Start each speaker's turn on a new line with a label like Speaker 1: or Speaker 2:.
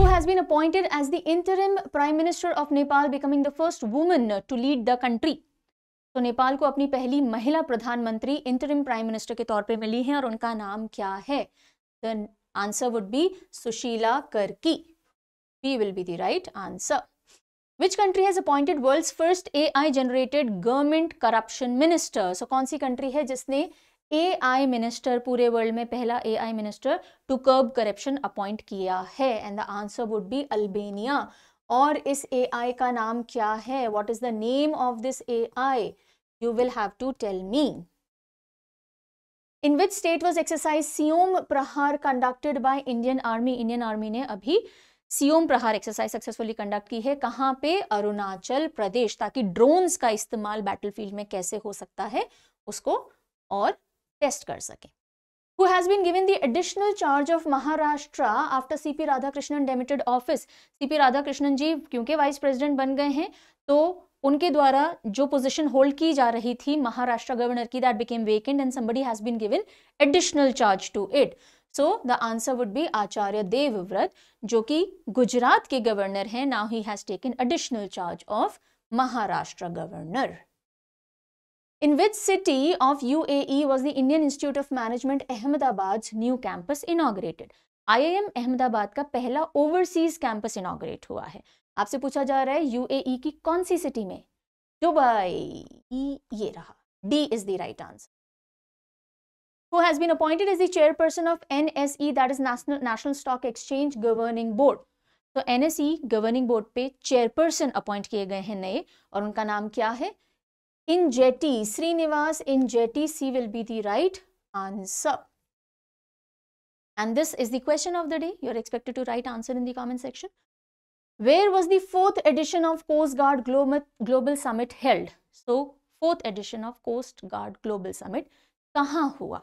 Speaker 1: Who has been appointed as the interim Prime Minister of Nepal, becoming the first woman to lead the country? तो नेपाल को अपनी पहली महिला प्रधानमंत्री interim prime minister के तौर पे मिली है और उनका नाम क्या है? The answer would be Sushila Karki. B will be the right answer. Which country has appointed world's first AI generated government corruption minister? So कौन सी कंट्री है जिसने AI मिनिस्टर, पूरे वर्ल्ड में पहला AI minister to curb corruption appoint किया है? And the answer would be Albania. और इस AI का नाम क्या है? What is the name of this AI? You will have to tell me. In which state was exercise Siyom Prahar conducted by Indian Army? Indian Army ने अभी सियोम प्रहार exercise successfully conduct की है. कहां पे? अरुणाचल प्रदेश. ताकि ड्रोन्स का इस्तेमाल बैटलफील्ड में कैसे हो सकता है उसको और टेस्ट कर सके. Who has been given the additional charge of Maharashtra after CP Radhakrishnan demitted office? CP Radhakrishnan जी क्योंकि वाइस प्रेसिडेंट बन गए हैं तो उनके द्वारा जो पोजीशन होल्ड की जा रही थी महाराष्ट्र गवर्नर की, that became vacant and somebody has been given additional charge to it. So the answer would be Acharya Devvrat, जो कि गुजरात के गवर्नर हैं. Now he has taken additional charge of Maharashtra governor. In which city of UAE was the Indian Institute of Management Ahmedabad's new campus inaugurated? IIM Ahmedabad का पहला overseas campus inaugurate हुआ है. आपसे पूछा जा रहा है UAE की कौन सी सिटी में? दुबई. ये रहा. D is the right answer. Who has been appointed as the chairperson of NSE, that is National Stock Exchange Governing Board? तो NSE गवर्निंग बोर्ड पे चेयरपर्सन अपॉइंट किए गए हैं नए, और उनका नाम क्या है? Injeti, Srinivas Injeti. C will be the right answer. And this is the question of the day. You're expected to write answer in the comment section. Where was the 4th edition of Coast Guard Global Summit held? So, 4th edition of Coast Guard Global Summit कहाँ हुआ?